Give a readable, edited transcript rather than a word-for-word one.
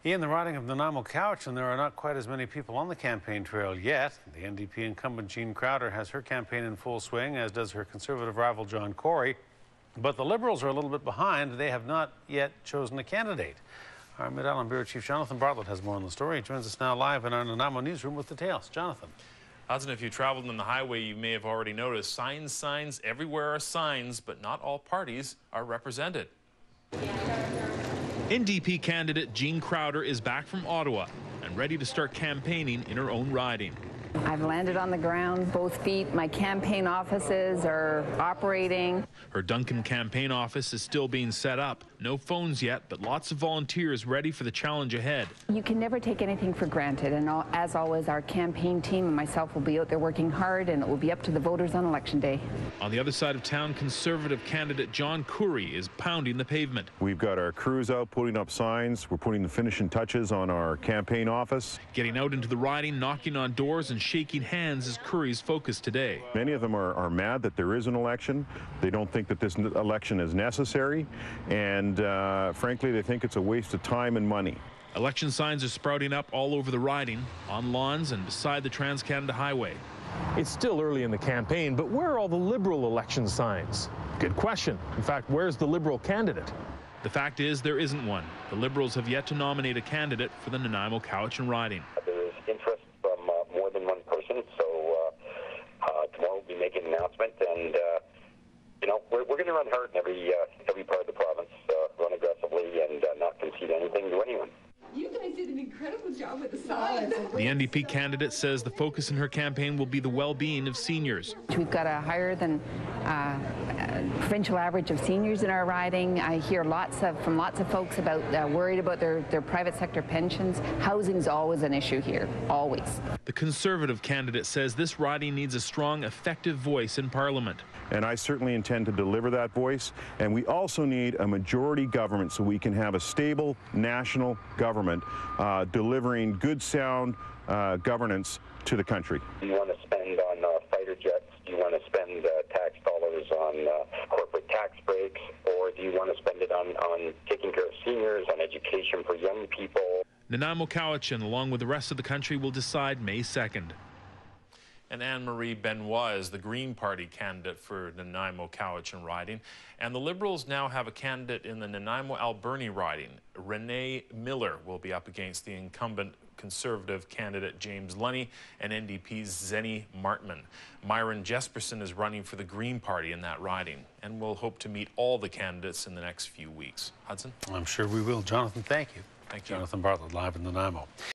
In the riding of Nanaimo-Cowichan, there are not quite as many people on the campaign trail yet. The NDP incumbent John Koury has her campaign in full swing, as does her Conservative rival John Koury. But the Liberals are a little bit behind. They have not yet chosen a candidate. Our Mid-Island Bureau Chief Jonathan Bartlett has more on the story. He joins us now live in our Nanaimo newsroom with details. Jonathan. Hudson, if you traveled on the highway, you may have already noticed signs. Everywhere are signs, but not all parties are represented. NDP candidate John Koury is back from Ottawa and ready to start campaigning in her own riding. I've landed on the ground, both feet. My campaign offices are operating. Her Duncan campaign office is still being set up. No phones yet, but lots of volunteers ready for the challenge ahead. You can never take anything for granted, and as always, our campaign team and myself will be out there working hard, and it will be up to the voters on Election Day. On the other side of town, Conservative candidate John Koury is pounding the pavement. We've got our crews out putting up signs. We're putting the finishing touches on our campaign office. Getting out into the riding, knocking on doors, and shaking hands is Koury's focus today. Many of them are mad that there is an election. They don't think that this election is necessary, and frankly, they think it's a waste of time and money. Election signs are sprouting up all over the riding, on lawns and beside the Trans-Canada Highway. It's still early in the campaign, but where are all the Liberal election signs? Good question. In fact, where's the Liberal candidate? The fact is, there isn't one. The Liberals have yet to nominate a candidate for the Nanaimo-Cowichan riding. There's interest from more than one person, so tomorrow we'll be making an announcement, and you know, we're going to run hard in every part of the province, run aggressively, and not concede anything to anyone. You guys did an incredible job with the signs. The NDP candidate says the focus in her campaign will be the well-being of seniors. We've got a higher than provincial average of seniors in our riding. I hear from lots of folks about worried about their private sector pensions. Housing is always an issue here, always. The Conservative candidate says this riding needs a strong, effective voice in Parliament. And I certainly intend to deliver that voice. And we also need a majority government so we can have a stable national government delivering good, sound governance to the country. Do you want to spend on fighter jets? Do you want to spend tax dollars on corporate tax breaks? Or do you want to spend it on taking care of seniors, on education for young people? Nanaimo-Cowichan, along with the rest of the country, will decide May 2nd. And Anne-Marie Benoit is the Green Party candidate for Nanaimo-Cowichan riding. And the Liberals now have a candidate in the Nanaimo-Alberni riding. Renee Miller will be up against the incumbent Conservative candidate James Lunny and NDP's Zenny Martman. Myron Jesperson is running for the Green Party in that riding, and we'll hope to meet all the candidates in the next few weeks. Hudson? I'm sure we will. Jonathan, thank you. Thank you. Jonathan Bartlett, live in Nanaimo.